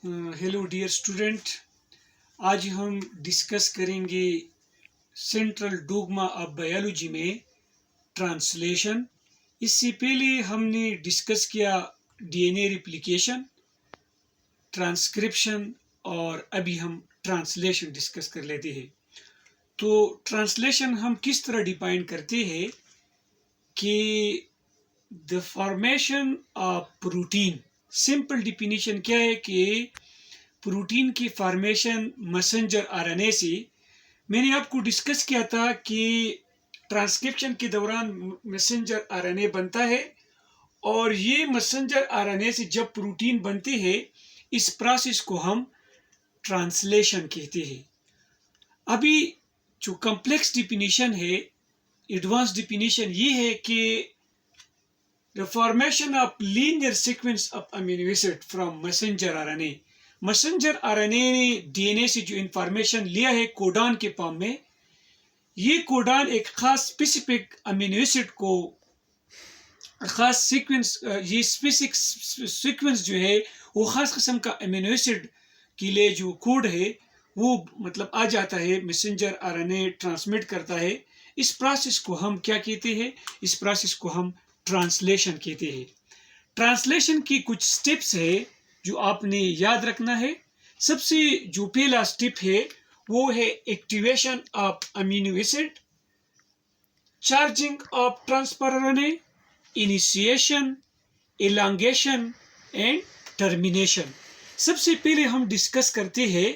Hello dear student, आज हम discuss करेंगे सेंट्रल डोग्मा ऑफ बायोलॉजी में ट्रांसलेशन। इससे पहले हमने डिस्कस किया डीएनए रिप्लिकेशन, ट्रांसक्रिप्शन और अभी हम ट्रांसलेशन डिस्कस कर लेते हैं। तो ट्रांसलेशन हम किस तरह डिफाइन करते हैं कि the formation of protein. Simple definition क्या है कि प्रोटीन की फॉर्मेशन मैसेंजर आरएनए से। मैंने आपको डिस्कस किया था कि ट्रांसक्रिप्शन के दौरान मैसेंजर आरएनए बनता है और ये मैसेंजर आरएनए से जब प्रोटीन बनती है, इस प्रोसेस को हम ट्रांसलेशन कहते हैं। अभी जो कॉम्प्लेक्स डिफिनीशन है, एडवांस डिफिनीशन ये है कि the formation of linear sequence of amino acid from messenger RNA. Messenger RNA ने डीएनए से जो इंफॉर्मेशन लिया है कोडॉन के फॉर्म में, ये कोडॉन एक खास स्पेसिफिक अमीनो एसिड को खास सीक्वेंस, ये स्पेसिफिक सीक्वेंस जो है वो खास किस्म का अमीनो एसिड के लिए जो कोड है वो मतलब आ जाता है, मैसेंजर आरएनए ट्रांसमिट करता है। इस प्रोसेस को हम क्या कहते हैं? इस प्रोसेस को हम ट्रांसलेशन कहते हैं। ट्रांसलेशन की कुछ स्टेप्स है जो आपने याद रखना है। सबसे जो पहला स्टेप है वो है activation of amino acid, charging of transfer RNA, initiation, elongation and termination. सबसे पहले हम डिस्कस करते हैं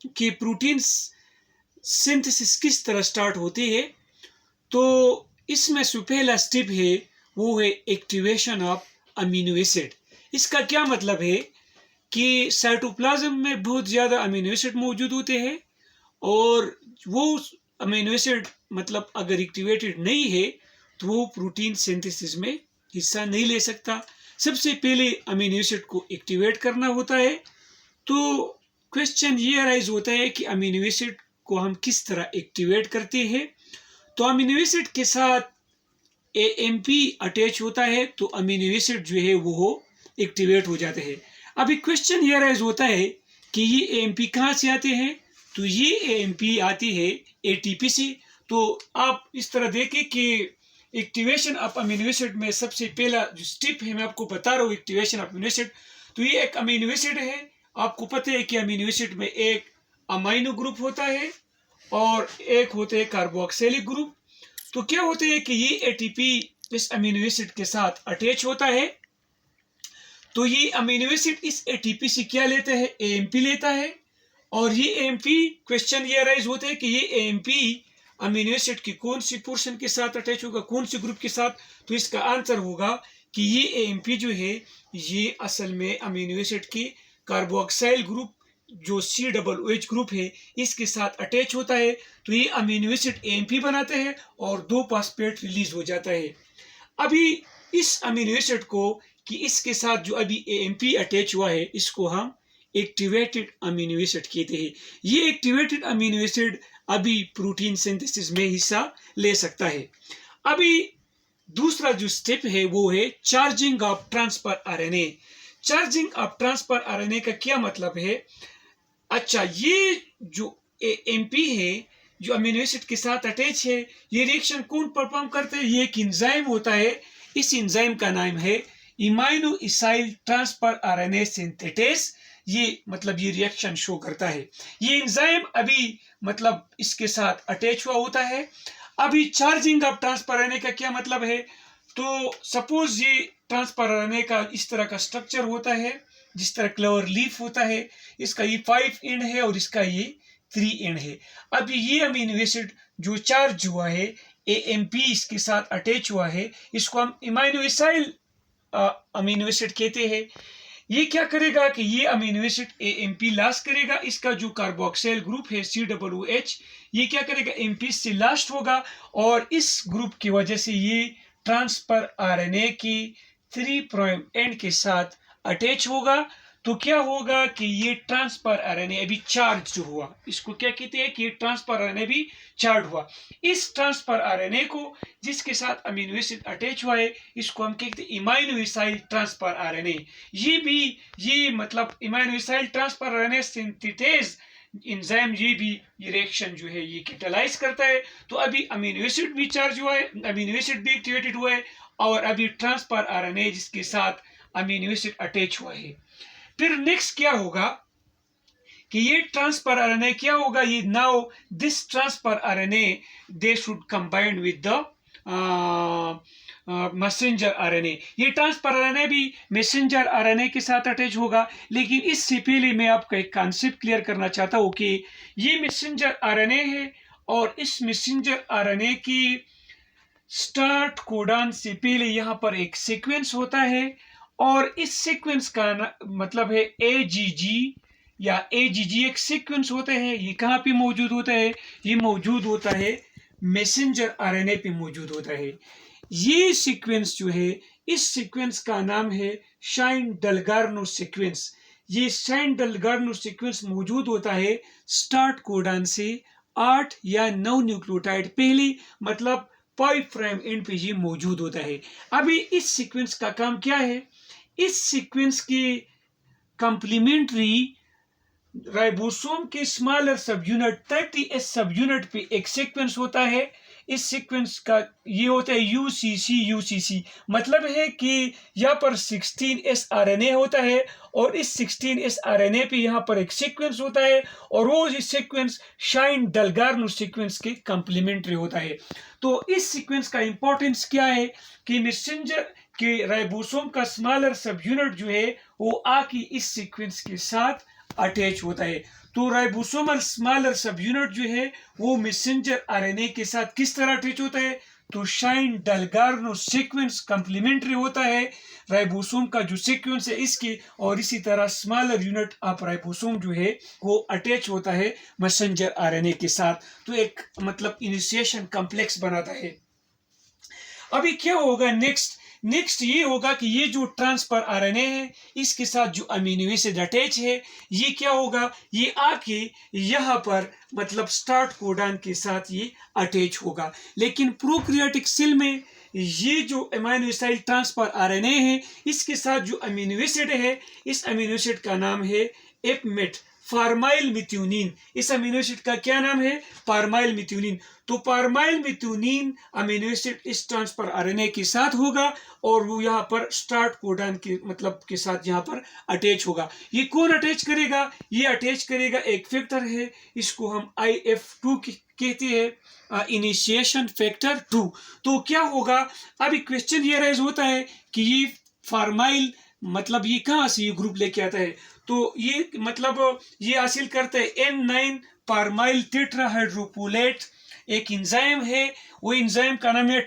कि प्रोटीन सिंथेसिस किस तरह स्टार्ट होती है। तो इसमें जो पहला स्टेप है वो है एक्टिवेशन ऑफ अमीनो एसिड। इसका क्या मतलब है कि साइटोप्लाज्म में बहुत ज़्यादा अमीनो एसिड मौजूद होते हैं और वो अमीनो एसिड मतलब अगर एक्टिवेटेड नहीं है तो वो प्रोटीन सिंथेसिस में हिस्सा नहीं ले सकता। सबसे पहले अमीनो एसिड को एक्टिवेट करना होता है। तो क्वेश्चन ये अराइज होता है कि अमीनो एसिड को हम किस तरह एक्टिवेट करते हैं। तो अमीनो एसिड के साथ AMP अटैच होता है तो अमीनो एसिड जो है वो एक्टिवेट हो जाते हैं। अभी क्वेश्चन ये राइज होता है कि ये AMP कहाँ से आते हैं? तो ये AMP आती है ATP से। तो आप इस तरह देखें कि एक्टिवेशन ऑफ अमीनो एसिड में सबसे पहला जो स्टेप है मैं आपको बता रहा हूँ, एक्टिवेशन ऑफ अमीनो एसिड। तो ये एक अमीनो एसिड है। आपको पता है कि अमीनो एसिड में एक अमाइनो ग्रुप होता है और एक होते हैं कार्बोक्सिलिक ग्रुप। तो क्या होता है कि ये ATP इस अमीनो एसिड के साथ अटैच होता है। तो ये अमीनो एसिड इस ATP से क्या लेता है? AMP लेता है। और ये AMP, क्वेश्चन ये राइज होता है कि ये AMP अमीनो एसिड की कौन सी पोर्शन के साथ अटैच होगा, कौन सी ग्रुप के साथ? तो इसका आंसर होगा कि ये AMP जो है ये असल में अमीनो एसिड की कार्बोक्सिल ग्रुप जो COOH ग्रुप है इसके साथ अटैच होता है। तो ये अमीनो एसिड AMP बनाते हैं और 2 फॉस्फेट रिलीज हो जाता है। अभी इस अमीनो एसिड को कि इसके साथ जो अभी AMP अटैच हुआ है इसको हम एक्टिवेटेड अमीनो एसिड कहते हैं। ये एक्टिवेटेड अमीनो एसिड अभी प्रोटीन सिंथेसिस में हिस्सा ले सकता है। अभी दूसरा जो स्टेप है वो है charging of transfer RNA. Charging of transfer RNA का क्या मतलब है? अच्छा, ये जो AMP है जो अमीनो एसिड के साथ अटैच है, ये रिएक्शन कौन परफॉर्म करते हैं? ये एक एंजाइम होता है। इस एंजाइम का नाम है इमाइनो इसाइल ट्रांसफर आरएनए सिंथेटेस। ये मतलब ये रिएक्शन शो करता है। ये एंजाइम अभी मतलब इसके साथ अटैच हुआ होता है। अभी चार्जिंग ऑफ ट्रांसफर आरएनए का क्या मतलब है? तो सपोज ये ट्रांसफर आरएनए का इस तरह का स्ट्रक्चर होता है, जिस तरह क्लोवर लीफ होता है। इसका ये 5 एंड है और इसका ये 3 एंड है। अब ये अमीनो एसिड जो चार्ज हुआ है, AMP इसके साथ अटैच हुआ है, इसको हम इमाइनो इसाइल अमीनो एसिड कहते हैं। ये क्या करेगा कि ये अमीनो एसिड AMP लास्ट करेगा। इसका जो कार्बोक्सिल ग्रुप है COOH, ये क्या करेगा? AMP से लास्ट होगा और इस ग्रुप की वजह से ये ट्रांसफर आरएनए की 3' एंड के साथ अटैच होगा। तो क्या होगा कि ये ट्रांसफर आरएनए अभी चार्ज हुआ, इसको क्या कहते हैं कि ट्रांसफर आरएनए भी चार्ज हुआ। इस ट्रांसफर आरएनए को जिसके साथ अमीनो एसिड अटैच हुआ है इसको हम कहते हैं इमाइनो एसाइल ट्रांसफर आरएनए। ये मतलब aminoacyl transfer RNA synthetase enzyme ये रिएक्शन जो है ये कैटालाइज करता है। तो अभी अमीनो एसिड भी चार्ज हुआ है, अमीनो एसिड भी एक्टिवेटेड हुआ है और अभी ट्रांसफर आरएनए जिसके साथ अमीनो एसिड अटैच हुआ है। फिर नेक्स्ट क्या होगा कि ये ट्रांसफर आरएनए क्या होगा, ये now this transfer RNA they should combined with the messenger RNA. ये ट्रांसफर आरएनए भी मैसेंजर आरएनए के साथ अटैच होगा। लेकिन इससे पहले मैं आपको एक कॉन्सेप्ट क्लियर करना चाहता हूँ कि ये मैसेंजर आरएनए है और इस मैसेंजर आरएनए की स्टार्ट कोडॉन से पहले यहाँ पर एक सीक्वेंस होता है और इस सीक्वेंस का मतलब है एजीजी या एजीजी एक सीक्वेंस होता है। ये कहाँ पे मौजूद होता है, ये मौजूद होता है मैसेंजर आरएनए पे मौजूद होता है। ये सीक्वेंस जो है इस सीक्वेंस का नाम है शाइन डलगार्नो सीक्वेंस। ये शाइन डलगार्नो सीक्वेंस मौजूद होता है स्टार्ट कोडॉन से 8 या 9 न्यूक्लियोटाइड पहले, मतलब 5 प्राइम एंड पे ये मौजूद होता है। अभी इस सीक्वेंस का काम क्या है, इस सीक्वेंस के कंप्लीमेंट्री राइबोसोम के स्मॉलर सब यूनिट 30S सब यूनिट पे एक सीक्वेंस होता है। इस सीक्वेंस का ये होता है यूसीसी। मतलब है कि यहाँ पर 16S आरएनए होता है और इस 16S आरएनए पे यहाँ पर एक सीक्वेंस होता है और वो सीक्वेंस शाइन डलगार्नो सीक्वेंस के कंप्लीमेंट्री होता है। तो इस सीक्वेंस का इंपॉर्टेंस क्या है कि मैसेंजर के राइबोसोम का स्मॉलर सब यूनिट जो है वो आके इस सीक्वेंस के साथ अटैच होता है। तो राइबोसोमल स्मॉलर सब यूनिट जो है वो मैसेंजर आरएनए के साथ किस तरह अटैच होता है, तो शाइन डलगार्नो सीक्वेंस कंप्लीमेंट्री होता है राइबोसोम का जो सीक्वेंस है इसके, और इसी तरह स्मॉलर यूनिट ऑफ राइबोसोम जो है वो अटैच होता है मैसेंजर आरएनए के साथ। तो एक मतलब इनिशिएशन कॉम्प्लेक्स बनाता है। अभी क्या होगा नेक्स्ट ये होगा कि ये जो ट्रांसफर आरएनए है इसके साथ जो अमीनो एसिड अटैच है ये क्या होगा, ये आके यहाँ पर मतलब स्टार्ट कोडॉन के साथ ये अटैच होगा। लेकिन प्रोकैरियोटिक सेल में ये जो अमीनो एसिड ट्रांसफर आरएनए है इसके साथ जो अमीनो एसिड है इस अमीनो एसिड का नाम है एपमेट फार्माइल मिथ्योनिन। इस अमीनो एसिड का क्या नाम है, फार्माइल मिथ्योनिन। तो फार्माइल मिथ्योनिन अमीनो एसिड इस ट्रांसफर आरएनए के साथ होगा और वो यहाँ पर स्टार्ट कोडॉन के मतलब के साथ यहाँ पर अटैच होगा। ये कौन अटैच करेगा, ये अटैच करेगा एक फैक्टर है, इसको हम IF2 कहते हैं, इनिशिएशन फैक्टर 2। तो क्या होगा, अभी क्वेश्चन ये राइज होता है कि ये फार्माइल मतलब ये कहाँ से ये ग्रुप लेके आता है, तो ये मतलब ये हासिल करता है N9 पारमाइल टेट्राहाइड्रोफोलेट एक इंजाइम है, वो इंजाइम का नाम है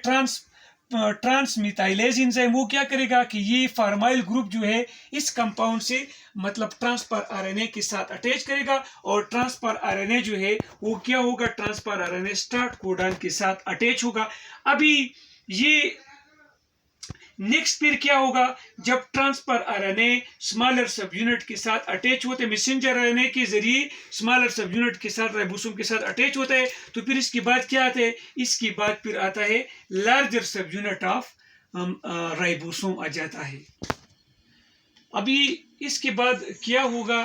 ट्रांसमिथाइलेज इंजाइम। वो क्या करेगा कि ये फार्माइल ग्रुप जो है इस कंपाउंड से मतलब ट्रांसफर आरएनए के साथ अटैच करेगा और ट्रांसफर आरएनए जो है वो क्या होगा, ट्रांसफर आरएनए स्टार्ट कोडॉन के साथ अटैच होगा। अभी ये नेक्स्ट फिर क्या होगा, जब ट्रांसफर आरएनए स्मॉलर सब यूनिट के साथ अटैच होते हैं, मैसेंजर आरएनए के जरिए स्मॉलर सब यूनिट के साथ राइबोसोम के साथ अटैच होता है, तो फिर इसके बाद क्या आता है, इसके बाद फिर आता है लार्जर सब यूनिट ऑफ राइबोसोम आ जाता है। अभी इसके बाद क्या होगा,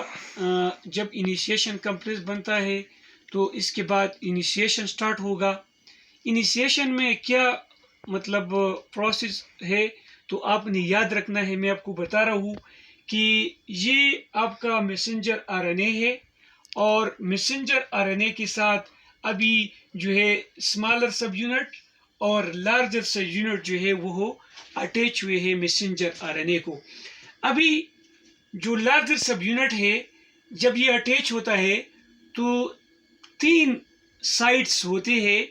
जब इनिशिएशन कॉम्प्लेक्स बनता है तो इसके बाद इनिशिएशन स्टार्ट होगा। इनिशिएशन में क्या मतलब प्रोसेस है, तो आपने याद रखना है, मैं आपको बता रहा हूँ कि ये आपका मैसेंजर आरएनए है और मैसेंजर आरएनए के साथ अभी जो है स्मॉलर सब यूनिट और लार्जर सब यूनिट जो है वो अटैच हुए हैं मैसेंजर आरएनए को। अभी जो लार्जर सब यूनिट है जब ये अटैच होता है तो 3 साइट्स होते हैं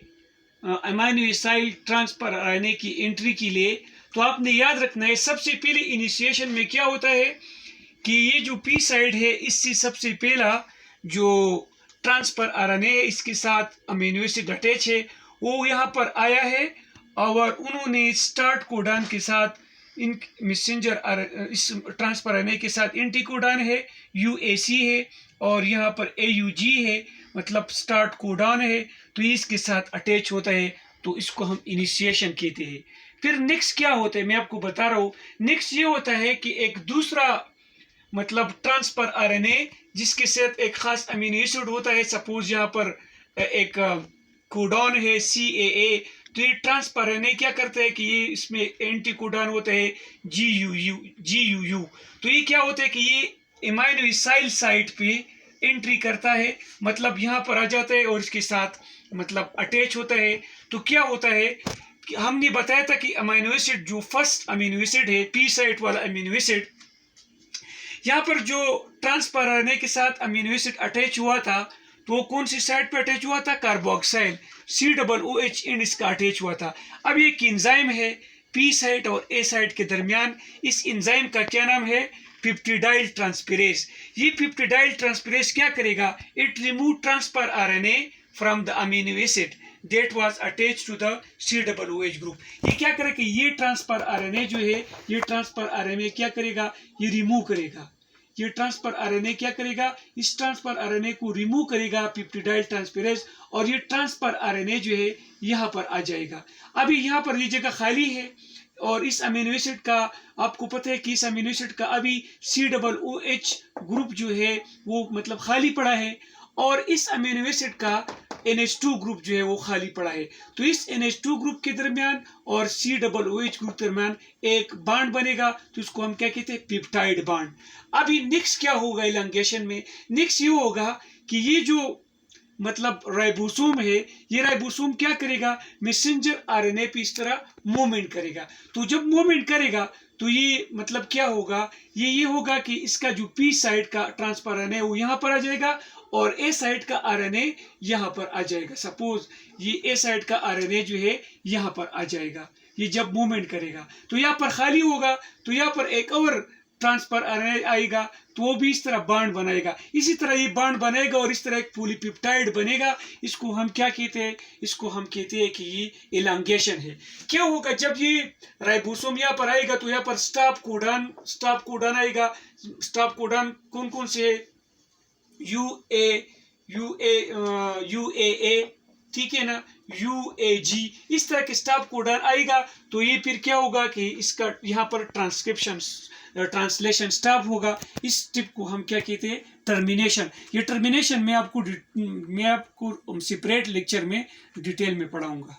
अमीनो एसिड ट्रांसफर आरएनए की एंट्री के लिए। तो आपने याद रखना है, सबसे पहले इनिशिएशन में क्या होता है कि ये जो पी साइड है इससे सबसे पहला जो ट्रांसफर आरएनए है इसके साथ अमीनो एसिड अटैच है वो यहाँ पर आया है और उन्होंने स्टार्ट कोडॉन के साथ इन मैसेंजर इस ट्रांसफर आरएनए के साथ एंटीकोडॉन है, यूएसी है, और यहाँ पर एयूजी है, मतलब स्टार्ट कोडॉन है, तो इसके साथ अटैच होता है, तो इसको हम इनिशिएशन कहते हैं। फिर नेक्स्ट क्या होता है मैं आपको बता रहा हूँ। नेक्स्ट ये होता है कि एक दूसरा मतलब ट्रांसफर आरएनए जिसके साथ एक खास अमीनो एसिड होता है, सपोज यहाँ पर एक कोडॉन है CAA, तो ये ट्रांसफर आरएनए क्या करता है कि ये इसमें एंटी कोडॉन होता है GUU। तो ये क्या होता है कि ये एमाइनो एसाइल साइट पे एंट्री करता है, मतलब यहाँ पर आ जाता है और इसके साथ मतलब अटैच होता है। तो क्या होता है कि हमने बताया था कि अमीनो एसिड जो फर्स्ट अमीनो एसिड है, पी साइट वाला अमीनो एसिड, यहाँ पर जो ट्रांसफर आरएनए के साथ अमीनो एसिड अटैच हुआ था, तो वो कौन सी साइड पे अटैच हुआ था? कार्बोक्साइल, COOH एंड इसका अटैच हुआ था। अब ये एक एंजाइम है पी साइट और ए साइट के दरमियान, इस एंजाइम का क्या नाम है? Peptidyl transferase. ये पेप्टिडाइल ट्रांसफेरेज क्या करेगा? It remove transfer RNA from the amino acid that was attached to the COOH group। ये क्या करेगा? ये ट्रांसफर आरएनए जो है, ये ट्रांसफर आरएनए क्या करेगा? ये रिमूव करेगा। ये ट्रांसफर आरएनए क्या करेगा? इस ट्रांसफर आरएनए को रिमूव करेगा पेप्टिडाइल ट्रांसफेरेज, और ये ट्रांसफर आरएनए जो है यहाँ पर आ जाएगा। अभी यहाँ पर ये जगह खाली है, और इस अमीनो एसिड का आपको पता है कि इस अमीनो एसिड का अभी COOH ग्रुप जो है वो मतलब खाली पड़ा है, और इस अमीनो एसिड का NH2 ग्रुप जो है वो खाली पड़ा है। तो इस NH2 ग्रुप के दरमियान और COOH ग्रुप के दरमियान एक बांड बनेगा, तो इसको हम क्या कहते हैं? Peptide bond. अभी नेक्स्ट क्या होगा इलांगेशन में? नेक्स्ट ये होगा कि ये जो मतलब राइबोसोम है, ये राइबोसोम क्या करेगा? मैसेंजर आरएनए पे इस तरह मूवमेंट करेगा। तो जब मूवमेंट करेगा तो ये मतलब क्या होगा? ये होगा कि इसका जो पी साइड का ट्रांसफर आरएनए वो यहाँ पर आ जाएगा, और ए साइड का आरएनए यहाँ पर आ जाएगा। सपोज ये ए साइड का आरएनए जो है यहाँ पर आ जाएगा, ये जब मूवमेंट करेगा तो यहाँ पर खाली होगा, तो यहाँ पर एक और ट्रांसफर आरएनए आएगा, तो वो भी इस तरह बांड बनाएगा। इसी तरह ये बांड बनेगा और इस तरह एक पॉलीपेप्टाइड बनेगा। इसको हम क्या कहते हैं? इसको हम कहते हैं कि ये इलांगेशन है। क्या होगा जब ये राइबोसोम यहाँ पर आएगा? तो यहाँ पर स्टॉप कोडॉन आएगा। स्टॉप कोडॉन कौन कौन से है? UAA, ठीक है ना, UAG, इस तरह के स्टॉप कोडॉन आएगा। तो ये फिर क्या होगा कि इसका यहाँ पर ट्रांसलेशन स्टॉप होगा। इस स्टेप को हम क्या कहते हैं? टर्मिनेशन। ये टर्मिनेशन मैं आपको सेपरेट लेक्चर में डिटेल में पढ़ाऊंगा।